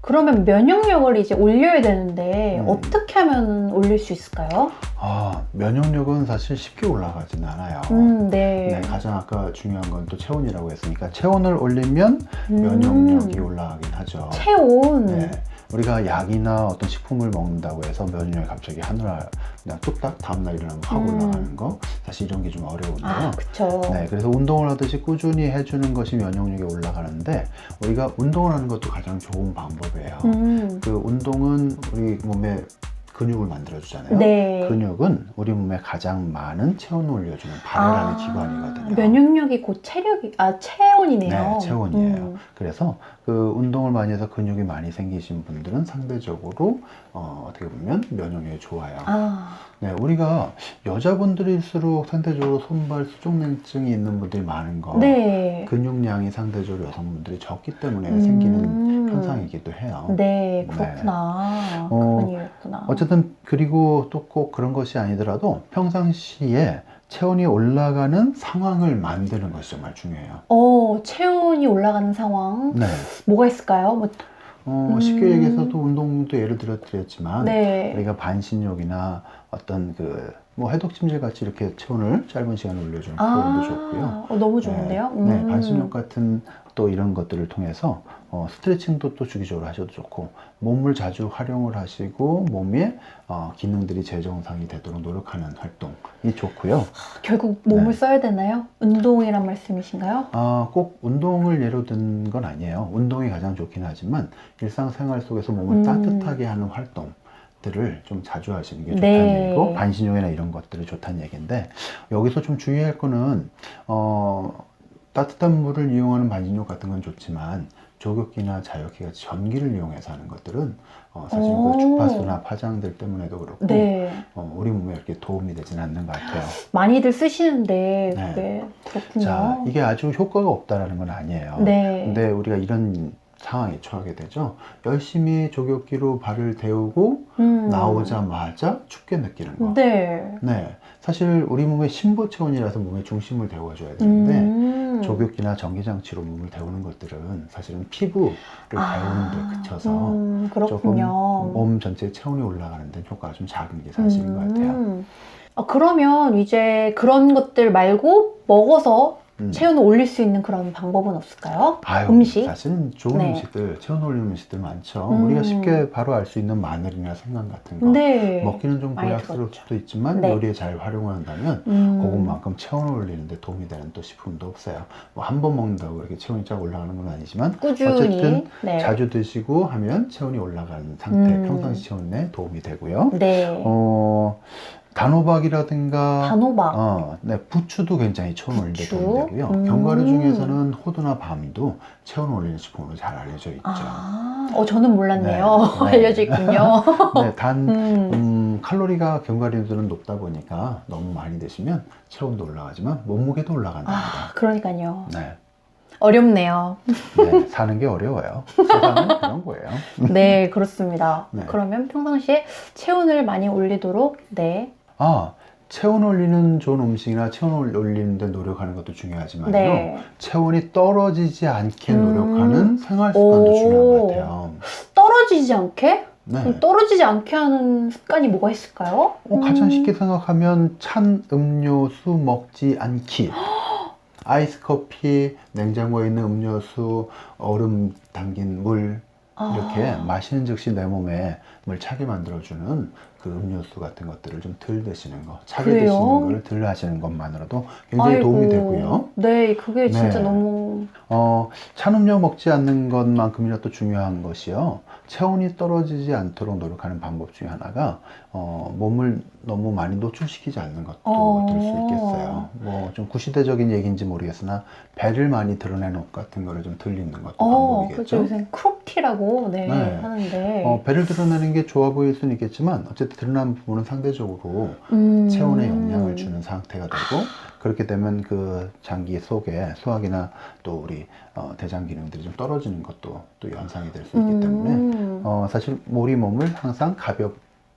그러면 면역력을 이제 올려야 되는데 어떻게 하면 올릴 수 있을까요? 면역력은 사실 쉽게 올라가진 않아요. 네. 가장 아까 중요한 건 또 체온이라고 했으니까 체온을 올리면 면역력이 올라가긴 하죠. 체온. 네. 우리가 약이나 어떤 식품을 먹는다고 해서 면역력이 갑자기 하늘날 그냥 뚝딱 다음날 일어나면 확 올라가는 거, 사실 이런 게 좀 어려운데요. 그쵸. 네, 그래서 운동을 하듯이 꾸준히 해주는 것이 면역력이 올라가는데, 우리가 운동을 하는 것도 가장 좋은 방법이에요. 그 운동은 우리 몸에 근육을 만들어주잖아요. 네. 근육은 우리 몸에 가장 많은 체온을 올려주는 발열하는 기관이거든요. 면역력이 곧 체온이네요. 네, 체온이에요. 그래서 그 운동을 많이 해서 근육이 많이 생기신 분들은 상대적으로 어떻게 보면 면역력이 좋아요. 네, 우리가 여자분들일수록 상대적으로 손발 수족냉증이 있는 분들이 많은 거, 네. 근육량이 상대적으로 여성분들이 적기 때문에 생기는 현상이기도 해요. 네, 그렇구나. 그런 이유였구나. 어쨌든 그리고 또 꼭 그런 것이 아니더라도 평상시에 체온이 올라가는 상황을 만드는 것이 정말 중요해요. 체온이 올라가는 상황. 네. 뭐가 있을까요? 쉽게 얘기해서도 운동도 예를 들어 드렸지만, 네. 우리가 반신욕이나 어떤 해독찜질 같이 이렇게 체온을 짧은 시간에 올려주는 프로그램도 좋고요. 너무 좋은데요? 네, 반신욕 같은 또 이런 것들을 통해서 스트레칭도 또 주기적으로 하셔도 좋고, 몸을 자주 활용을 하시고 몸의 기능들이 재정상이 되도록 노력하는 활동이 좋고요. 결국 몸을 써야 되나요? 운동이란 말씀이신가요? 꼭 운동을 예로 든 건 아니에요. 운동이 가장 좋긴 하지만 일상생활 속에서 몸을 따뜻하게 하는 활동들을 좀 자주 하시는 게 좋다는 얘기고, 반신욕이나 이런 것들이 좋다는 얘기인데, 여기서 좀 주의할 거는 따뜻한 물을 이용하는 반신욕 같은 건 좋지만, 조격기나 자격기 같이 전기를 이용해서 하는 것들은 사실 그 주파수나 파장들 때문에도 그렇고 우리 몸에 이렇게 도움이 되진 않는 것 같아요. 많이들 쓰시는데 그게 그렇군요. 자, 이게 아주 효과가 없다라는 건 아니에요. 근데 우리가 이런 상황에 처하게 되죠. 열심히 조격기로 발을 데우고 나오자마자 춥게 느끼는 거. 네, 사실 우리 몸의 심보체온이라서 몸의 중심을 데워줘야 되는데 조격기나 전기장치로 몸을 데우는 것들은 사실은 피부를 데우는 데 그쳐서 조금 몸 전체의 체온이 올라가는 데 효과가 좀 작은 게 사실인 것 같아요. 그러면 이제 그런 것들 말고 먹어서 체온을 올릴 수 있는 그런 방법은 없을까요? 음식? 사실은 좋은 음식들, 체온 올리는 음식들 많죠. 우리가 쉽게 바로 알 수 있는 마늘이나 생강 같은 거 먹기는 좀 고약스러울 수도 있지만 요리에 잘 활용을 한다면 그것만큼 체온을 올리는데 도움이 되는 또 식품도 없어요. 한 번 먹는다고 이렇게 체온이 쫙 올라가는 건 아니지만 꾸준히, 어쨌든 자주 드시고 하면 체온이 올라가는 상태, 평상시 체온 내 도움이 되고요. 단호박이라든가 부추도 굉장히 체온 올리는 데 도움이 되고요. 견과류 중에서는 호두나 밤도 체온 올리는 식품으로 잘 알려져 있죠. 저는 몰랐네요. 알려져 있군요. 칼로리가 견과류들은 높다 보니까 너무 많이 드시면 체온도 올라가지만 몸무게도 올라간답니다. 그러니까요. 어렵네요. 사는 게 어려워요. 세상은 그런 거예요. 네, 그렇습니다. 그러면 평상시에 체온을 많이 올리도록 체온 올리는 좋은 음식이나 체온을 올리는 데 노력하는 것도 중요하지만요. 체온이 떨어지지 않게 노력하는 생활 습관도 중요한 것 같아요. 떨어지지 않게? 떨어지지 않게 하는 습관이 뭐가 있을까요? 가장 쉽게 생각하면 찬 음료수 먹지 않기. 아이스 커피, 냉장고에 있는 음료수, 얼음 담긴 물, 이렇게 마시는 즉시 내 몸에 물 차게 만들어주는 그 음료수 같은 것들을 좀 덜 드시는 거, 차게 드시는 거를 덜 하시는 것만으로도 굉장히 도움이 되고요. 그게 진짜 너무... 찬 음료 먹지 않는 것만큼이나 또 중요한 것이요. 체온이 떨어지지 않도록 노력하는 방법 중에 하나가 몸을 너무 많이 노출시키지 않는 것도 들 수 있겠어요. 좀 구시대적인 얘기인지 모르겠으나 배를 많이 드러내는 옷 같은 거를 좀 덜 입는 것도 방법이겠죠. 그렇죠. 요새 크롭티라고 하는데 배를 드러내는 게 좋아 보일 수는 있겠지만 어쨌든 드러난 부분은 상대적으로 체온에 영향을 주는 상태가 되고, 그렇게 되면 그 장기 속에 소화기나 또 우리 대장 기능들이 좀 떨어지는 것도 또 연상이 될 수 있기 때문에 사실 우리 몸을 항상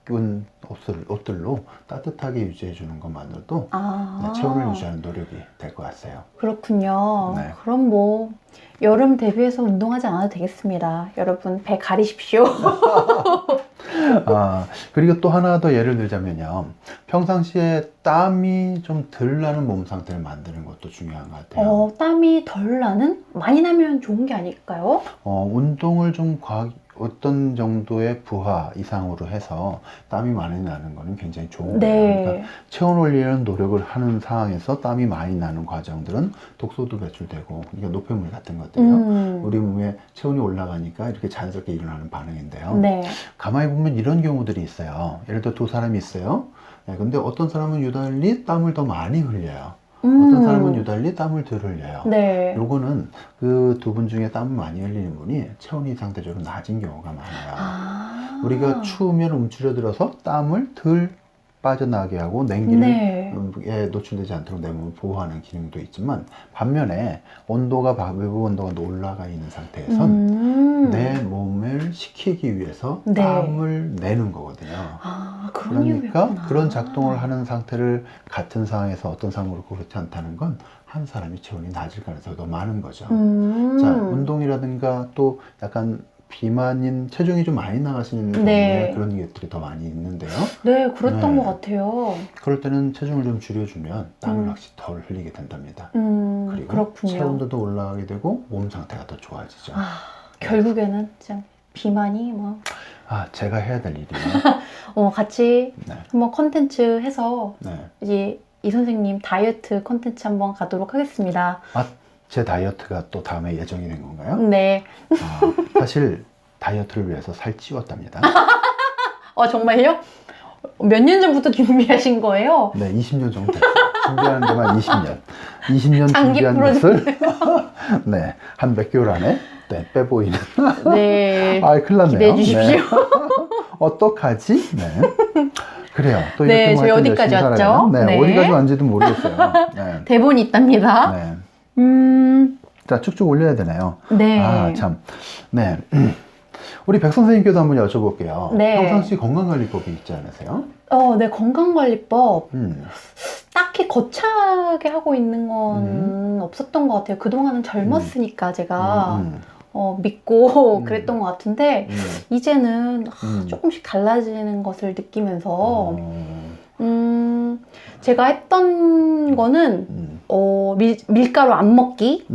두꺼운 옷들로 따뜻하게 유지해 주는 것만으로도 네, 체온을 유지하는 노력이 될 것 같아요. 그렇군요. 네. 그럼 뭐 여름 대비해서 운동하지 않아도 되겠습니다. 여러분 배 가리십시오. 그리고 또 하나 더 예를 들자면요. 평상시에 땀이 좀 덜 나는 몸 상태를 만드는 것도 중요한 것 같아요. 땀이 덜 나는? 많이 나면 좋은 게 아닐까요? 운동을 좀 어떤 정도의 부하 이상으로 해서 땀이 많이 나는 거는 굉장히 좋은 거예요. 그러니까 체온 올리려는 노력을 하는 상황에서 땀이 많이 나는 과정들은 독소도 배출되고, 그러니까 노폐물 같은 것들이요. 우리 몸에 체온이 올라가니까 이렇게 자연스럽게 일어나는 반응인데요. 가만히 보면 이런 경우들이 있어요. 예를 들어 두 사람이 있어요. 네, 근데 어떤 사람은 유달리 땀을 더 많이 흘려요. 어떤 사람은 유달리 땀을 덜 흘려요. 요거는 그 두 분 중에 땀을 많이 흘리는 분이 체온이 상대적으로 낮은 경우가 많아요. 우리가 추우면 움츠려들어서 땀을 덜 빠져나게 하고 냉기에 노출되지 않도록 내 몸을 보호하는 기능도 있지만, 반면에 외부 온도가 올라가 있는 상태에선 내 몸을 식히기 위해서 땀을 내는 거거든요. 그러니까 그런 작동을 하는 상태를 같은 상황에서 어떤 상황으로 그렇지 않다는 건 한 사람이 체온이 낮을 가능성이 더 많은 거죠. 자, 운동이라든가 또 약간 비만인, 체중이 좀 많이 나가시는 경우에 그런 것들이 더 많이 있는데요. 네, 그랬던 것 같아요. 그럴 때는 체중을 좀 줄여주면 땀을 확실히 덜 흘리게 된답니다. 그리고 그렇군요. 체온도 더 올라가게 되고 몸 상태가 더 좋아지죠. 결국에는 참 비만이 뭐. 제가 해야 될 일이에요. 같이 한번 컨텐츠 해서 이제 이 선생님 다이어트 컨텐츠 한번 가도록 하겠습니다. 제 다이어트가 또 다음에 예정이 된 건가요? 네. 사실 다이어트를 위해서 살 찌웠답니다. 정말요? 몇 년 전부터 준비하신 거예요? 네, 20년 정도 됐어요. 준비하는 데만 20년. 20년 장기 준비한 것을 네, 한 몇 개월 안에 빼보이는. 네. 큰일 났네요. 기대해 주십시오. 어떡하지? 네. 그래요. 또 이렇게 저희 어디까지 왔죠? 어디까지 왔는지도 모르겠어요. 대본이 있답니다. 자, 쭉쭉 올려야 되나요? 참. 네. 우리 백 선생님께도 한번 여쭤볼게요. 평상시 건강관리법이 있지 않으세요? 네, 건강관리법. 딱히 거창하게 하고 있는 건 없었던 것 같아요. 그동안은 젊었으니까 제가 믿고 그랬던 것 같은데, 이제는 조금씩 달라지는 것을 느끼면서, 제가 했던 거는, 밀가루 안 먹기,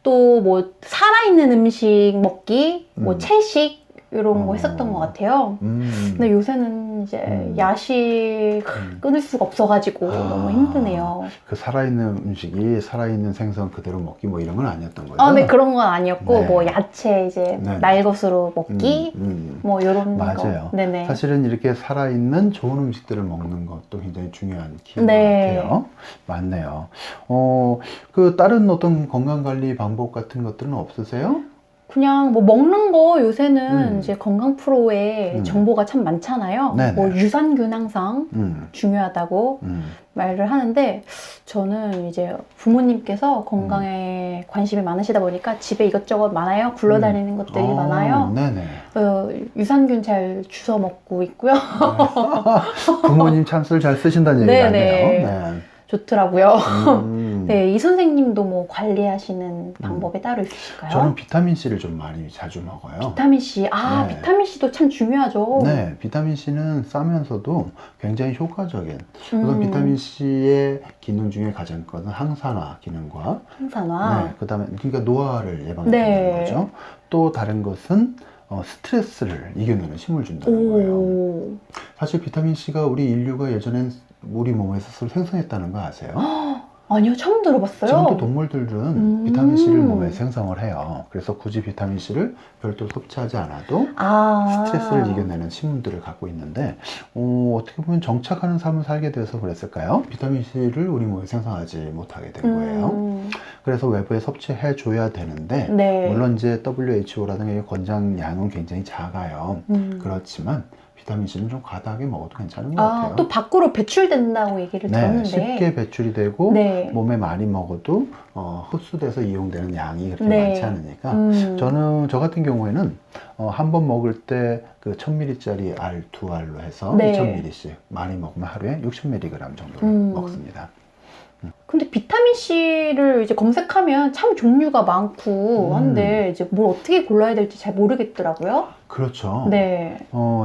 또 뭐 살아있는 음식 먹기, 뭐 채식 이런 거 했었던 것 같아요. 근데 요새는 이제 야식 끊을 수가 없어가지고 너무 힘드네요. 그 살아있는 음식이 살아있는 생선 그대로 먹기 뭐 이런 건 아니었던 거죠? 네, 그런 건 아니었고 뭐 야채 이제 날것으로 먹기 뭐 이런 맞아요. 거. 네네. 사실은 이렇게 살아있는 좋은 음식들을 먹는 것도 굉장히 중요한 키인 것 같아요. 맞네요. 그 다른 어떤 건강관리 방법 같은 것들은 없으세요? 그냥 뭐 먹는 거 요새는 이제 건강 프로에 정보가 참 많잖아요. 뭐 유산균 항상 중요하다고 말을 하는데, 저는 이제 부모님께서 건강에 관심이 많으시다 보니까 집에 이것저것 많아요. 굴러다니는 것들이 많아요. 유산균 잘 주워 먹고 있고요. 부모님 찬스를 잘 쓰신다는 얘기가 아니에요. 좋더라고요. 네, 이 선생님도 뭐 관리하시는 방법이 따로 있으실까요? 저는 비타민C를 좀 많이 자주 먹어요. 비타민C, 비타민C도 참 중요하죠. 네, 비타민C는 싸면서도 굉장히 효과적인, 우선 비타민C의 기능 중에 가장 큰 것은 항산화 기능과 그 다음에 그러니까 노화를 예방해주는 거죠. 또 다른 것은 스트레스를 이겨내는 힘을 준다는 거예요. 사실 비타민C가 우리 인류가 예전엔 우리 몸에서 스스로 생성했다는 거 아세요? 아니요, 처음 들어봤어요. 지금도 동물들은 비타민C를 몸에 생성을 해요. 그래서 굳이 비타민C를 별도로 섭취하지 않아도 스트레스를 이겨내는 힘들을 갖고 있는데, 어떻게 보면 정착하는 삶을 살게 돼서 그랬을까요? 비타민C를 우리 몸에 생성하지 못하게 된 거예요. 그래서 외부에 섭취해 줘야 되는데, 물론 이제 WHO라든가 권장량은 굉장히 작아요. 그렇지만 비타민C는 좀 과다하게 먹어도 괜찮은 것 같아요. 또 밖으로 배출된다고 얘기를 들었는데 쉽게 배출이 되고 몸에 많이 먹어도 흡수돼서 이용되는 양이 그렇게 많지 않으니까 저 같은 경우에는 한 번 먹을 때 그 1000ml짜리 알 2알로 해서 2000ml씩 많이 먹으면 하루에 60mg 정도를 먹습니다. 근데 비타민C를 이제 검색하면 참 종류가 많고 한데 이제 뭘 어떻게 골라야 될지 잘 모르겠더라고요. 그렇죠. 네.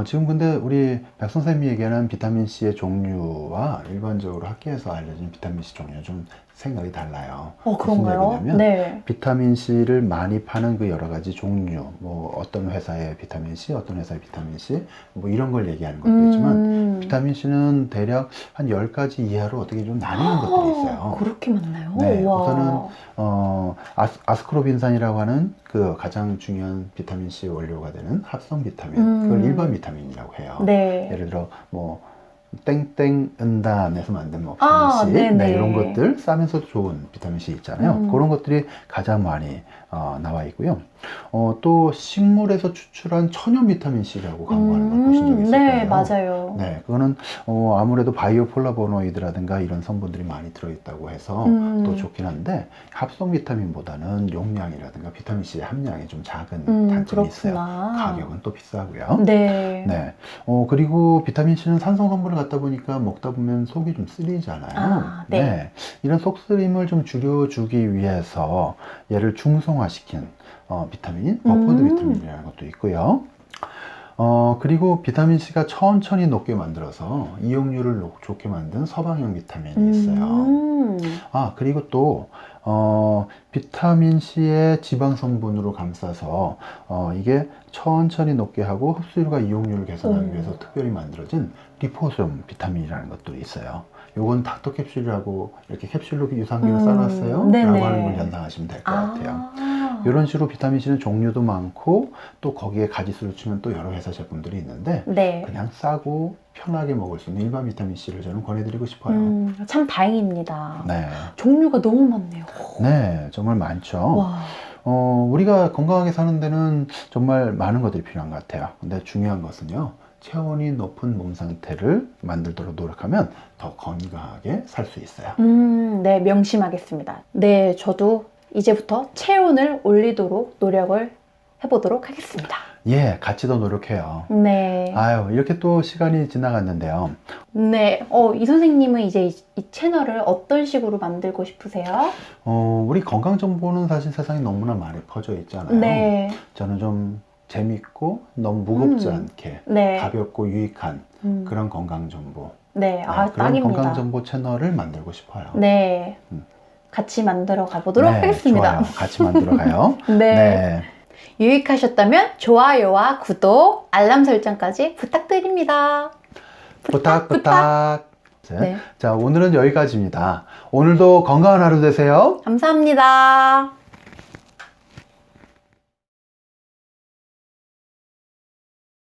지금 근데 우리 백 선생님이 얘기하는 비타민C의 종류와 일반적으로 학계에서 알려진 비타민C 종류 좀 생각이 달라요. 그런가요? 무슨 얘기냐면 비타민C를 많이 파는 그 여러 가지 종류, 뭐 어떤 회사의 비타민C, 어떤 회사의 비타민C, 뭐 이런 걸 얘기하는 것도 있지만 비타민C는 대략 한 10가지 이하로 어떻게 좀 나뉘는 것들이 있어요. 그렇게 많나요? 네, 우선은 아스코르빈산이라고 하는 그 가장 중요한 비타민C 원료가 되는 합성 비타민, 그걸 일반 비타민이라고 해요. 예를 들어 뭐 땡땡 은단에서 만든 뭐 비타민C 이런 것들 싸면서 좋은 비타민C 있잖아요. 그런 것들이 가장 많이 나와 있고요. 또 식물에서 추출한 천연 비타민C라고 광고하는 걸 보신 적이 있을 거예요. 네, 맞아요. 네, 그거는 아무래도 바이오폴라보노이드라든가 이런 성분들이 많이 들어있다고 해서 또 좋긴 한데 합성 비타민보다는 용량이라든가 비타민C의 함량이 좀 작은 단점이 있어요. 가격은 또 비싸고요. 그리고 비타민C는 산성 성분을 갖다 보니까 먹다 보면 속이 좀 쓰리잖아요. 이런 속쓰림을 좀 줄여주기 위해서 얘를 중성화시킨 비타민인 버퍼드 비타민이라는 것도 있고요. 그리고 비타민C가 천천히 녹게 만들어서 이용률을 좋게 만든 서방형 비타민이 있어요. 그리고 또 비타민C의 지방 성분으로 감싸서 이게 천천히 녹게 하고 흡수율과 이용률을 개선하기 위해서 특별히 만들어진 리포솜 비타민이라는 것들이 있어요. 요건 닥터 캡슐이라고 이렇게 캡슐로 유산균을 싸놨어요 라고 하는 걸 연상하시면 될 것 같아요. 이런 식으로 비타민C는 종류도 많고 또 거기에 가지수를 치면 또 여러 회사 제품들이 있는데 그냥 싸고 편하게 먹을 수 있는 일반 비타민C를 저는 권해드리고 싶어요. 참 다행입니다. 종류가 너무 많네요. 네, 정말 많죠. 우리가 건강하게 사는 데는 정말 많은 것들이 필요한 것 같아요. 근데 중요한 것은요, 체온이 높은 몸 상태를 만들도록 노력하면 더 건강하게 살 수 있어요. 네, 명심하겠습니다. 네, 저도 이제부터 체온을 올리도록 노력을 해보도록 하겠습니다. 예, 같이 더 노력해요. 네. 아유, 이렇게 또 시간이 지나갔는데요. 네, 이 선생님은 이제 이 채널을 어떤 식으로 만들고 싶으세요? 우리 건강 정보는 사실 세상에 너무나 많이 퍼져 있잖아요. 저는 좀 재밌고 너무 무겁지 않게 가볍고 유익한 그런 건강 정보. 그런 딱입니다. 건강 정보 채널을 만들고 싶어요. 같이 만들어 가보도록 하겠습니다. 좋아요. 같이 만들어 가요. 유익하셨다면 좋아요와 구독, 알람 설정까지 부탁드립니다. 부탁. 자, 오늘은 여기까지입니다. 오늘도 건강한 하루 되세요. 감사합니다.